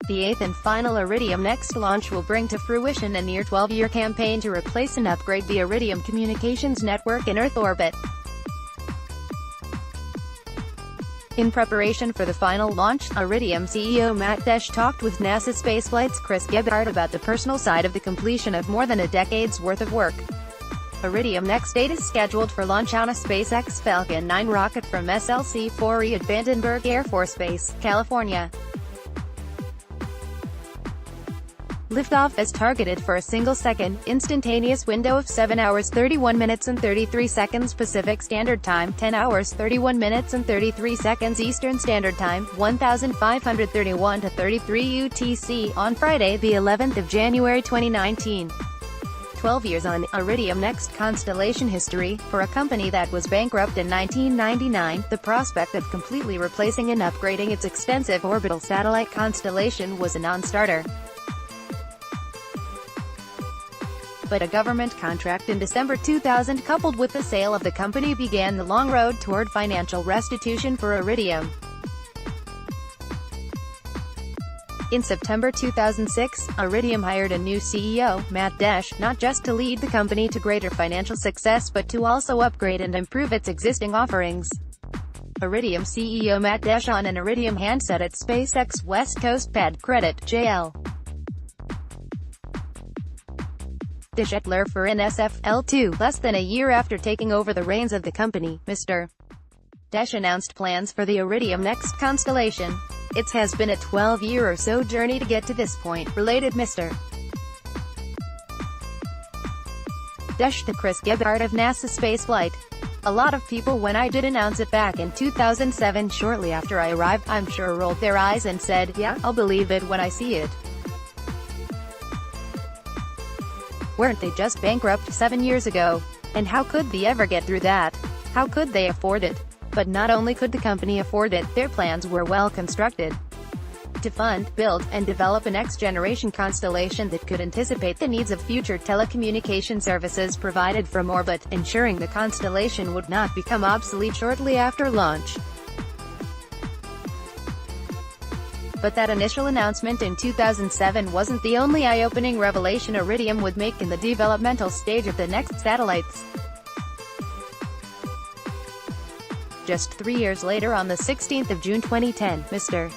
The eighth and final Iridium NEXT launch will bring to fruition a near 12-year campaign to replace and upgrade the Iridium communications network in Earth orbit. In preparation for the final launch, Iridium CEO Matt Desch talked with NASASpaceflight's Gebhardt about the personal side of the completion of more than a decade's worth of work. Iridium NEXT-8 is scheduled for launch on a SpaceX Falcon 9 rocket from SLC-4E at Vandenberg Air Force Base, California. Liftoff is targeted for a single-second, instantaneous window of 7 hours 31 minutes and 33 seconds Pacific Standard Time, 10 hours 31 minutes and 33 seconds Eastern Standard Time, 1531 to 33 UTC, on Friday, the 11th of January 2019. 12 years on, Iridium NEXT constellation history. For a company that was bankrupt in 1999, the prospect of completely replacing and upgrading its extensive orbital satellite constellation was a non-starter. But a government contract in December 2000 coupled with the sale of the company began the long road toward financial restitution for Iridium. In September 2006, Iridium hired a new CEO, Matt Desch, not just to lead the company to greater financial success but to also upgrade and improve its existing offerings. Iridium CEO Matt Desch on an Iridium handset at SpaceX West Coast pad. Credit, JL. Desch at for NSFL2. Less than a year after taking over the reins of the company, Mr. Desch announced plans for the Iridium NEXT constellation. It has been a 12-year or so journey to get to this point, related Mr. Desch to Gebhardt of NASASpaceflight. A lot of people when I did announce it back in 2007 shortly after I arrived, I'm sure rolled their eyes and said, yeah, I'll believe it when I see it. Weren't they just bankrupt 7 years ago? And how could they ever get through that? How could they afford it? But not only could the company afford it, their plans were well constructed. To fund, build, and develop a next-generation constellation that could anticipate the needs of future telecommunication services provided from orbit, ensuring the constellation would not become obsolete shortly after launch. But that initial announcement in 2007 wasn't the only eye-opening revelation Iridium would make in the developmental stage of the NEXT satellites. Just 3 years later, on the 16th of June 2010, Mr.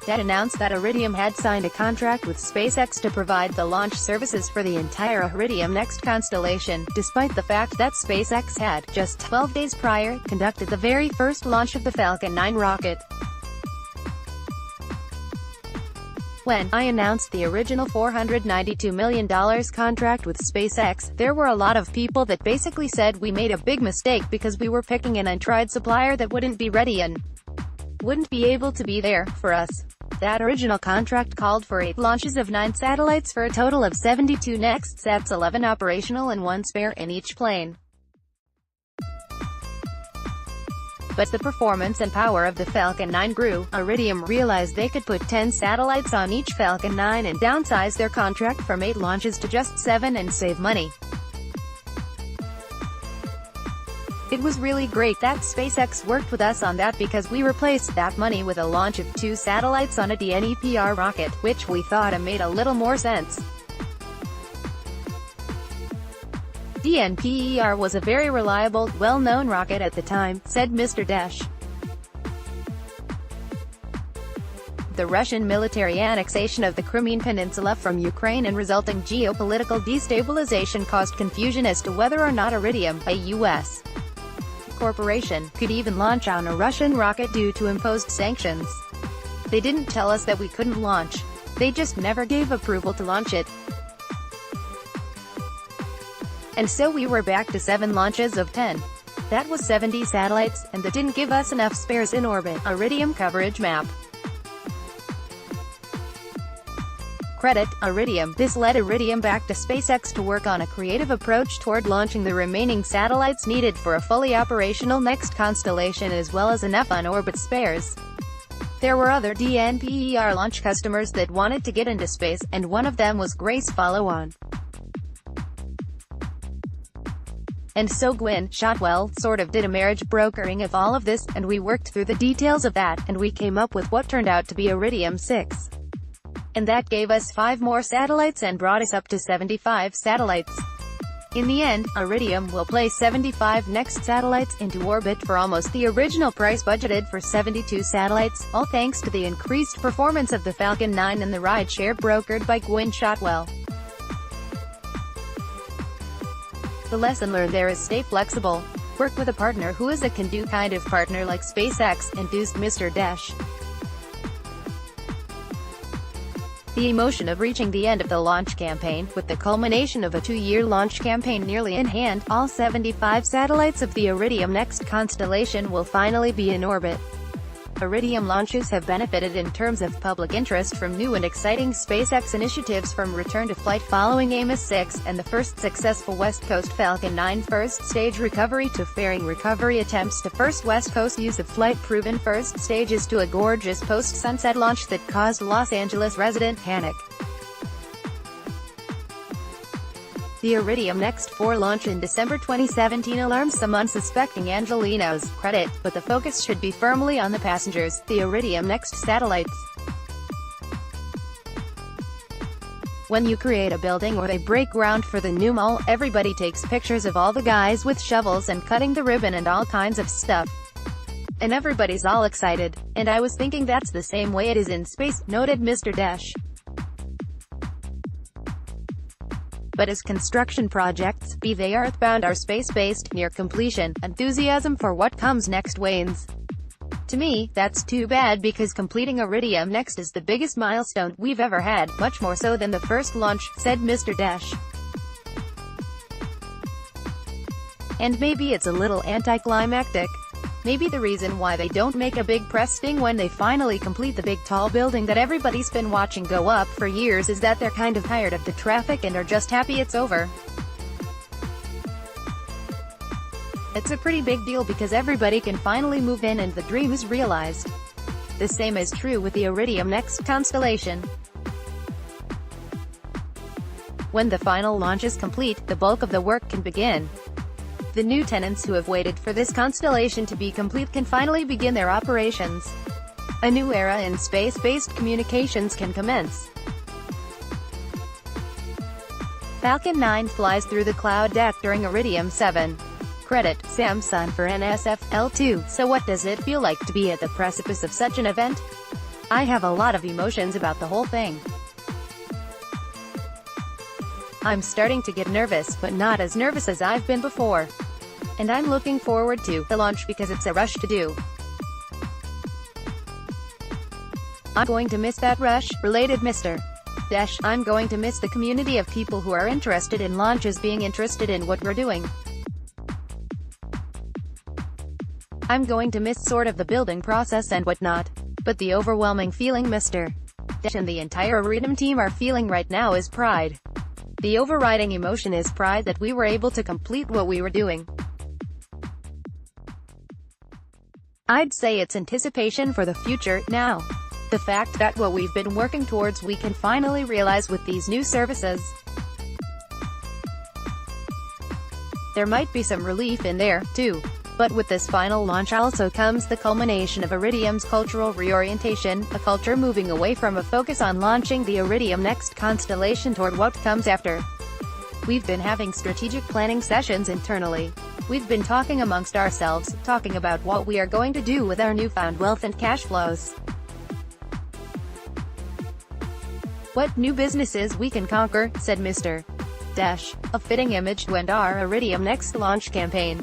Desch announced that Iridium had signed a contract with SpaceX to provide the launch services for the entire Iridium NEXT constellation, despite the fact that SpaceX had, just 12 days prior, conducted the very first launch of the Falcon 9 rocket. When I announced the original $492 million contract with SpaceX, there were a lot of people that basically said we made a big mistake because we were picking an untried supplier that wouldn't be ready and wouldn't be able to be there for us. That original contract called for 8 launches of 9 satellites for a total of 72 NEXT-sats, 11 operational and 1 spare in each plane. But the performance and power of the Falcon 9 grew. Iridium realized they could put 10 satellites on each Falcon 9 and downsize their contract from 8 launches to just 7 and save money. It was really great that SpaceX worked with us on that because we replaced that money with a launch of 2 satellites on a DNEPR rocket, which we thought made a little more sense. DNPER was a very reliable, well-known rocket at the time, said Mr. Desch. The Russian military annexation of the Crimean Peninsula from Ukraine and resulting geopolitical destabilization caused confusion as to whether or not Iridium, a U.S. corporation, could even launch on a Russian rocket due to imposed sanctions. They didn't tell us that we couldn't launch. They just never gave approval to launch it. And so we were back to 7 launches of 10. That was 70 satellites, and that didn't give us enough spares in orbit. Iridium coverage map. Credit, Iridium. This led Iridium back to SpaceX to work on a creative approach toward launching the remaining satellites needed for a fully operational NEXT constellation as well as enough on-orbit spares. There were other DNPER launch customers that wanted to get into space, and one of them was Grace Follow-On. And so Gwynne Shotwell sort of did a marriage brokering of all of this, and we worked through the details of that, and we came up with what turned out to be Iridium 6. And that gave us 5 more satellites and brought us up to 75 satellites. In the end, Iridium will place 75 NEXT satellites into orbit for almost the original price budgeted for 72 satellites, all thanks to the increased performance of the Falcon 9 and the rideshare brokered by Gwynne Shotwell. The lesson learned there is stay flexible. Work with a partner who is a can-do kind of partner like SpaceX, enthused Mr. Desch. The emotion of reaching the end of the launch campaign, with the culmination of a 2-year launch campaign nearly in hand, all 75 satellites of the Iridium NEXT constellation will finally be in orbit. Iridium launches have benefited in terms of public interest from new and exciting SpaceX initiatives, from return to flight following Amos 6, and the first successful West Coast Falcon 9 first-stage recovery to fairing recovery attempts to first West Coast use of flight-proven first stages to a gorgeous post-sunset launch that caused Los Angeles resident panic. The Iridium NEXT-4 launch in December 2017 alarmed some unsuspecting Angelinos, credit, but the focus should be firmly on the passengers, the Iridium NEXT satellites. When you create a building or they break ground for the new mall, everybody takes pictures of all the guys with shovels and cutting the ribbon and all kinds of stuff. And everybody's all excited. And I was thinking that's the same way it is in space, noted Mr. Desch. But as construction projects, be they earthbound or space-based, near completion, enthusiasm for what comes next wanes. To me, that's too bad, because completing Iridium NEXT is the biggest milestone we've ever had, much more so than the first launch, said Mr. Desch. And maybe it's a little anticlimactic. Maybe the reason why they don't make a big press sting when they finally complete the big tall building that everybody's been watching go up for years is that they're kind of tired of the traffic and are just happy it's over. It's a pretty big deal because everybody can finally move in and the dream is realized. The same is true with the Iridium NEXT constellation. When the final launch is complete, the bulk of the work can begin. The new tenants who have waited for this constellation to be complete can finally begin their operations. A new era in space-based communications can commence. Falcon 9 flies through the cloud deck during Iridium 7. Credit, Samsung for NASASpaceflight. So what does it feel like to be at the precipice of such an event? I have a lot of emotions about the whole thing. I'm starting to get nervous, but not as nervous as I've been before. And I'm looking forward to the launch because it's a rush to do. I'm going to miss that rush, related Mr. Desch. I'm going to miss the community of people who are interested in launches being interested in what we're doing. I'm going to miss sort of the building process and whatnot. But the overwhelming feeling Mr. Desch and the entire Iridium team are feeling right now is pride. The overriding emotion is pride that we were able to complete what we were doing. I'd say it's anticipation for the future, now. The fact that what we've been working towards we can finally realize with these new services. There might be some relief in there, too. But with this final launch also comes the culmination of Iridium's cultural reorientation, a culture moving away from a focus on launching the Iridium NEXT constellation toward what comes after. We've been having strategic planning sessions internally. We've been talking amongst ourselves, talking about what we are going to do with our newfound wealth and cash flows. What new businesses we can conquer, said Mr. Desch, a fitting image to end our Iridium NEXT launch campaign.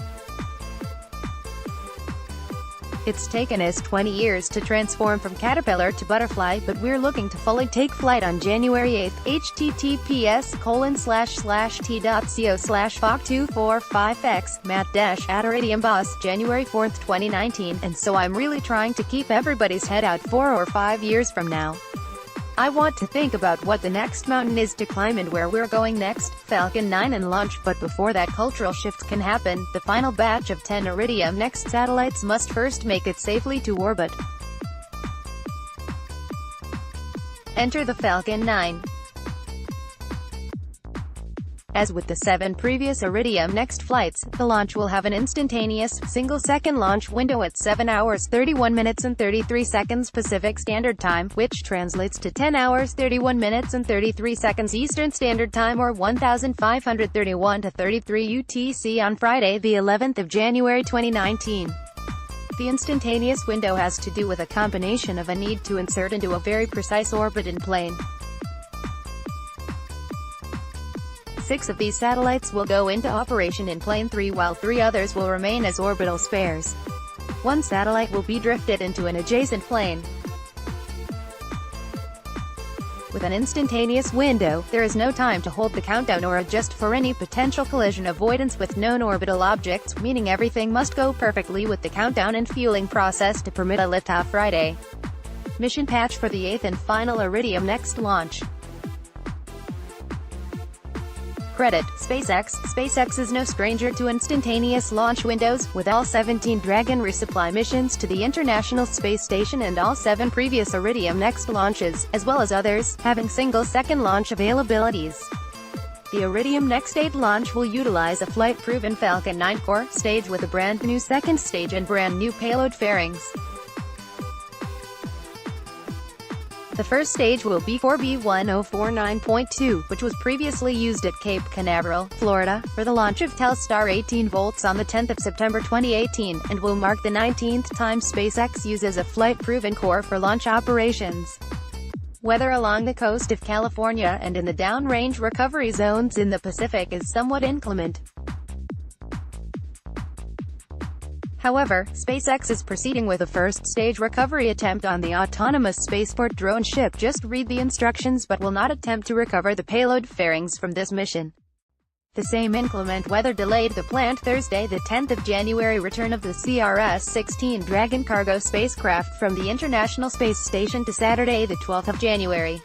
It's taken us 20 years to transform from caterpillar to butterfly, but we're looking to fully take flight on January 8. https://t.co/foc245x, Matt Desch, at Iridium Boss, January 4, 2019, and so I'm really trying to keep everybody's head out 4 or 5 years from now. I want to think about what the next mountain is to climb and where we're going next, Falcon 9 and launch, but before that cultural shift can happen, the final batch of 10 Iridium NEXT satellites must first make it safely to orbit. Enter the Falcon 9. As with the 7 previous Iridium NEXT flights, the launch will have an instantaneous, single-second launch window at 7 hours 31 minutes and 33 seconds Pacific Standard Time, which translates to 10 hours 31 minutes and 33 seconds Eastern Standard Time or 1531 to 33 UTC on Friday, the 11th of January 2019. The instantaneous window has to do with a combination of a need to insert into a very precise orbit in plane. 6 of these satellites will go into operation in Plane 3 while 3 others will remain as orbital spares. 1 satellite will be drifted into an adjacent plane. With an instantaneous window, there is no time to hold the countdown or adjust for any potential collision avoidance with known orbital objects, meaning everything must go perfectly with the countdown and fueling process to permit a liftoff Friday. Mission patch for the 8th and final Iridium NEXT launch. Credit: SpaceX. SpaceX is no stranger to instantaneous launch windows, with all 17 Dragon resupply missions to the International Space Station and all 7 previous Iridium NEXT launches, as well as others, having single-second launch availabilities. The Iridium NEXT-8 launch will utilize a flight-proven Falcon 9 core stage with a brand-new second stage and brand-new payload fairings. The first stage will be 4B1049.2, which was previously used at Cape Canaveral, Florida, for the launch of Telstar 18 volts on the 10th of September 2018, and will mark the 19th time SpaceX uses a flight-proven core for launch operations. Weather along the coast of California and in the downrange recovery zones in the Pacific is somewhat inclement. However, SpaceX is proceeding with a first-stage recovery attempt on the autonomous spaceport drone ship. Just read the instructions but will not attempt to recover the payload fairings from this mission. The same inclement weather delayed the planned Thursday, the 10th of January return of the CRS-16 Dragon cargo spacecraft from the International Space Station to Saturday, the 12th of January.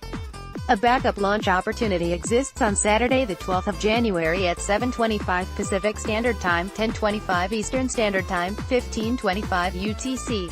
A backup launch opportunity exists on Saturday, the 12th of January at 7:25 Pacific Standard Time, 10:25 Eastern Standard Time, 15:25 UTC.